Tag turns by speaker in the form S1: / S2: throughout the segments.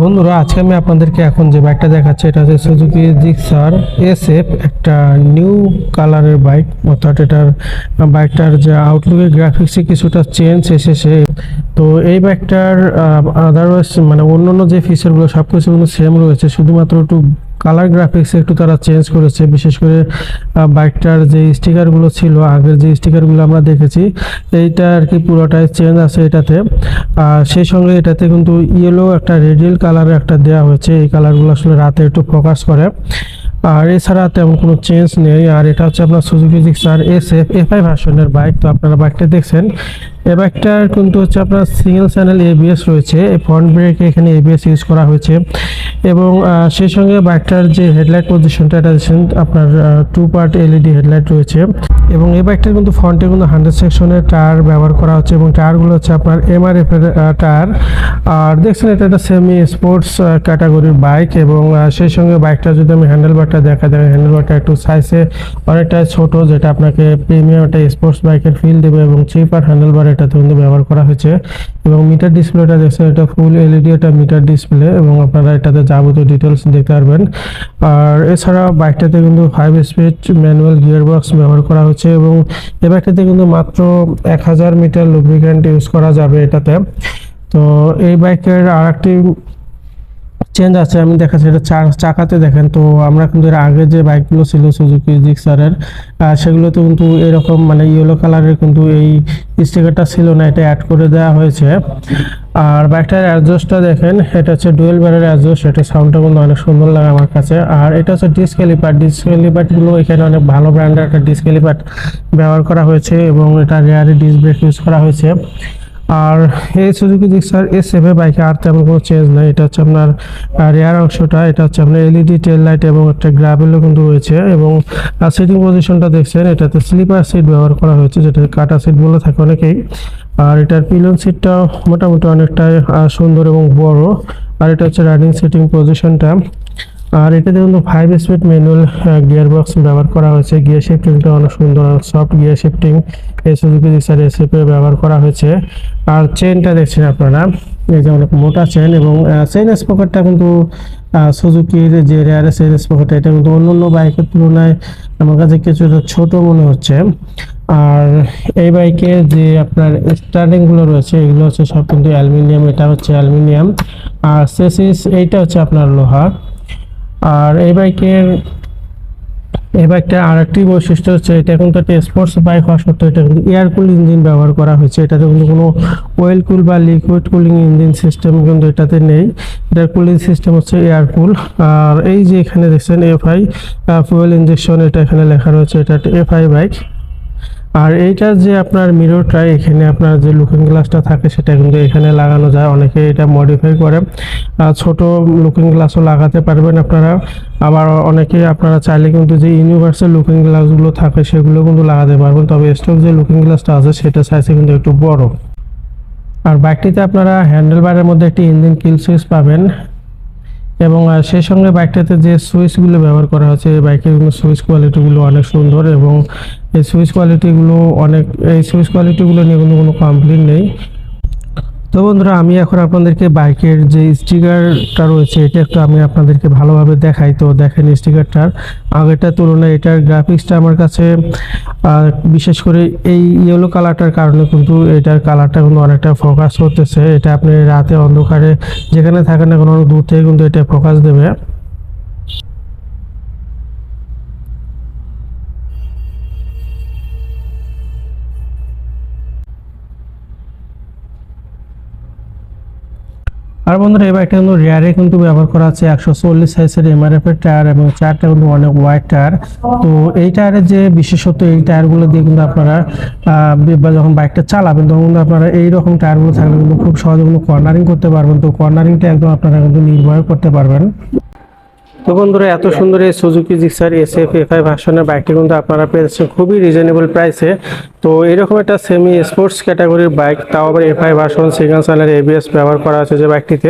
S1: বন্ধুরা, আজকে আমি আপনাদেরকে এখন যে বাইকটা দেখাচ্ছি এটা হচ্ছে সুজুকি জিক্সার SF, একটা নিউ কালারের বাইক। অর্থাৎ এটার বাইকটার যে আউটলুকের গ্রাফিক্সে কিছুটা চেঞ্জ এসেছে। তো এই বাইকটার আদারওয়াইজ মানে অন্যান্য যে ফিচারগুলো সব কিছু কিন্তু সেম রয়েছে, শুধুমাত্র একটু কালার গ্রাফিক্স একটু তারা চেঞ্জ করেছে। বিশেষ করে বাইকটার যে স্টিকারগুলো ছিল, আগের যে স্টিকারগুলো আমরা দেখেছি, এইটা আর কি পুরোটাই চেঞ্জ আছে এটাতে। আর সেই সঙ্গে এটাতে কিন্তু ইয়েলো একটা রেডিয়াল কালার একটা দেওয়া হয়েছে। এই কালারগুলো আসলে রাতে একটু ফোকাস করে। আর এছাড়া তেমন কোনো চেঞ্জ নেই। আর এটা হচ্ছে আপনার সুজুকি জিক্সার SF FI ভার্সনের বাইক। তো আপনারা বাইকটা দেখছেন, এই বাইকটার কিন্তু হচ্ছে আপনার সিঙ্গেল চ্যানেল ABS রয়েছে। ফ্রন্ট ব্রেকে এখানে ABS ইউজ করা হয়েছে। এবং সেই সঙ্গে বাইকটার যে হেডলাইট পজিশনটা, এটা দেখছেন আপনার 2 পার্ট LED হেডলাইট রয়েছে। এবং এই বাইকটার কিন্তু ফ্রন্টে কিন্তু 100 সেকশনের টায়ার ব্যবহার করা হচ্ছে এবং টায়ারগুলো হচ্ছে আপনার MRF এর টায়ার। আর দেখছেন এটা একটা সেমি স্পোর্টস ক্যাটাগরির বাইক। এবং সেই সঙ্গে বাইকটা যদি আমি হ্যান্ডেলবারটা দেখা যায়, হ্যান্ডেলবারটা একটু সাইজে অনেকটা ছোট, যেটা আপনাকে প্রিমিয়াম একটা স্পোর্টস বাইকের ফিল দেবে। এবং চিপার হ্যান্ডেলবার এটাতে কিন্তু ব্যবহার করা হয়েছে। এবং মিটার ডিসপ্লেটা দেখছেন, এটা ফুল LED একটা মিটার ডিসপ্লে এবং আপনারা এটাতে যাবতীয় ডিটেলস দেখতে পারবেন। আর এছাড়া বাইকটাতে কিন্তু 5 স্পিড ম্যানুয়াল গিয়ারবক্স ব্যবহার করা হচ্ছে। এবং এই বাইকটাতে কিন্তু মাত্র 1000 মিটার লুব্রিক্যান্ট ইউজ করা যাবে এটাতে। তো এই বাইকের আরেকটি চেঞ্জ আছে, আমি দেখাচ্ছি। এটা চাকাতে দেখেন, তো আমরা কিন্তু এর আগে যে বাইকগুলো ছিল সুজুকি জিক্সারের, সেগুলোতে কিন্তু এরকম মানে ইয়েলো কালারের কিন্তু এই স্টিকারটা ছিল না, এটা অ্যাড করে দেওয়া হয়েছে। আর বাইকটার অ্যাডজাস্টটা দেখেন, এটা হচ্ছে ডুয়েল ব্যারের অ্যাডজাস্ট। এটা সাউন্ডটা কিন্তু অনেক সুন্দর লাগে আমার কাছে। আর এটা হচ্ছে ডিস্ক ক্যালিপারগুলো এখানে অনেক ভালো ব্র্যান্ডের একটা ডিস্ক ক্যালিপার ব্যবহার করা হয়েছে এবং এটা রেয়ারে ডিস্ক ব্রেক ইউজ করা হয়েছে। আর এই সুজুকি জিক্সার SF বাইকে আর তেমন কোনো চেঞ্জ নাই। এটা হচ্ছে আপনার রেয়ার অংশটা, এটা হচ্ছে আপনার LED টেল লাইট এবং একটা গ্রাভেলও কিন্তু রয়েছে। এবং সিটিং পজিশনটা দেখছেন, এটাতে স্লিপার সিট ব্যবহার করা হয়েছে, যেটা কাটা সিট বলে থাকে অনেকেই। আর এটার পিলন সিটটা মোটামুটি অনেকটাই সুন্দর এবং বড়। আর এটা হচ্ছে রাইডিং সিটিং পজিশনটা। আর এটাতে কিন্তু 5 স্পিড ম্যানুয়াল গিয়ার বক্স ব্যবহার করা হয়েছে। গিয়ার শিফটিংটা অনেক সুন্দর, সফট গিয়ার শিফটিং এই সুজুকি জিক্সার SF ব্যবহার করা হয়েছে। আর চেনটা দেখছেন আপনারা, এই যে অনেক মোটা চেন। এবং চেন স্পকেটটা কিন্তু সুজুকির যে রেয়ার চেন স্পকেট, এটা কিন্তু অন্য বাইকের তুলনায় আমার কাছে কিছুটা ছোট মনে হচ্ছে। আর এই বাইকের যে আপনার স্টার্টিংগুলো রয়েছে, এগুলো হচ্ছে সব কিন্তু অ্যালুমিনিয়াম। এটা হচ্ছে অ্যালুমিনিয়াম। আর চেসিস এইটা হচ্ছে আপনার লোহা। আর এই বাইকটা আরেকটি বৈশিষ্ট্য হচ্ছে, এটা কিন্তু একটা স্পোর্টস বাইক হওয়া সত্ত্বেও এটা কিন্তু এয়ার কুল ইঞ্জিন ব্যবহার করা হয়েছে। এটাতে কিন্তু কোনো ওয়েল কুল বা লিকুইড কুলিং ইঞ্জিন সিস্টেম কিন্তু এটাতে নেই। এটার কুলিং সিস্টেম হচ্ছে এয়ার কুল। আর এই যে এখানে দেখছেন FI ফুয়েল ইনজেকশন, এটা এখানে লেখা রয়েছে, এটা একটা FI বাইক। আর এইটার যে আপনার মিররটা, এখানে আপনার যে লুকিং গ্লাসটা থাকে সেটা কিন্তু এখানে লাগানো যায়। অনেকে এটা মডিফাই করে, ছোট লুকিং গ্লাসও লাগাতে পারবেন আপনারা। আবার অনেকে আপনারা চাইলে কিন্তু যে ইউনিভার্সাল লুকিং গ্লাসগুলো থাকে সেগুলো কিন্তু লাগাতে পারবেন। তবে স্টক যে লুকিং গ্লাসটা আছে সেটা সাইজে কিন্তু একটু বড়। আর বাইকটিতে আপনারা হ্যান্ডেলবারের মধ্যে একটি ইঞ্জিন কিল সুইচ পাবেন। এবং সেই সঙ্গে বাইকটাতে যে সুইচগুলো ব্যবহার করা হয়েছে, এই বাইকের কিন্তু সুইচ কোয়ালিটিগুলো অনেক সুন্দর। এবং এই সুইচ কোয়ালিটিগুলো নিয়ে কিন্তু কোনো কমপ্লেন নেই। তো বন্ধুরা, আমি এখন আপনাদেরকে বাইকের যে স্টিকারটা রয়েছে এটা একটু আমি আপনাদেরকে ভালোভাবে দেখাই। তো দেখেন, স্টিকারটার আগেরটার তুলনায় এটার গ্রাফিক্সটা আমার কাছে বিশেষ করে এই ইয়েলো কালারটার কারণে কিন্তু এটার কালারটা কিন্তু অনেকটা ফোকাস করতেছে। এটা আপনি রাতে অন্ধকারে যেখানে থাকেন না কোনো দূর থেকে কিন্তু এটা ফোকাস দেবে। আর বন্ধুরা, এই বাইকটা কিন্তু রেয়ারে কিন্তু ব্যবহার করা আছে 140 সাইজের MRF এর টায়ার এবং চারটা কিন্তু অনেক ওয়াইড টায়ার। তো এই টায়ারের যে বিশেষত্ব, এই টায়ারগুলো দিয়ে কিন্তু আপনারা যখন বাইকটা চালাবেন তখন কিন্তু আপনারা এইরকম টায়ারগুলো থাকলে কিন্তু খুব সহজে কিন্তু কর্নারিং করতে পারবেন। তো কর্নারিংটা একদম আপনারা কিন্তু নির্ভয় করতে পারবেন। তো বন্ধুরা, এত সুন্দর এই সুজুকি জিক্সার SF FI ভার্সনের বাইকটি কিন্তু আপনারা পেয়েছেন খুবই রিজনেবল প্রাইসে। তো এরকম একটা সেমি স্পোর্টস ক্যাটাগরির বাইক, তাও আবার FI version single channel ABS ব্যবহার করা আছে যে বাইকটিতে।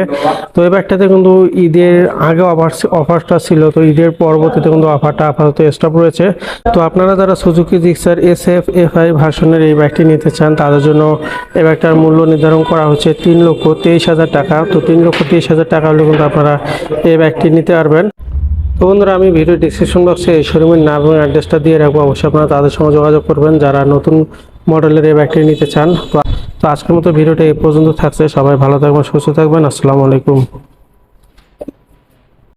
S1: তো এই বাইকটাতে কিন্তু ঈদের আগে অফারটা ছিল, তো ঈদের পরবর্তীতে কিন্তু অফারটা আপাতত স্টপ রয়েছে। তো আপনারা যারা সুজুকি জিক্সার এসএফ এফআই ভার্সনের এই বাইকটি নিতে চান তাদের জন্য এই বাইকটার মূল্য নির্ধারণ করা হচ্ছে 3,23,000 টাকা। তো 3,23,000 টাকা হলে কিন্তু আপনারা এই বাইকটি নিতে পারবেন। তো বন্ধুরা, আমি ভিডিও ডিসক্রিপশন বক্সে এই শোরুমের নাম এবং অ্যাড্রেসটা দিয়ে রাখবো, অবশ্যই আপনারা তাদের সঙ্গে যোগাযোগ করবেন যারা নতুন মডেলের এই বাইকটি নিতে চান। তো আজকের মতো ভিডিওটা এই পর্যন্ত থাকছে। সবাই ভালো থাকবেন, সুস্থ থাকবেন। আসসালামু আলাইকুম।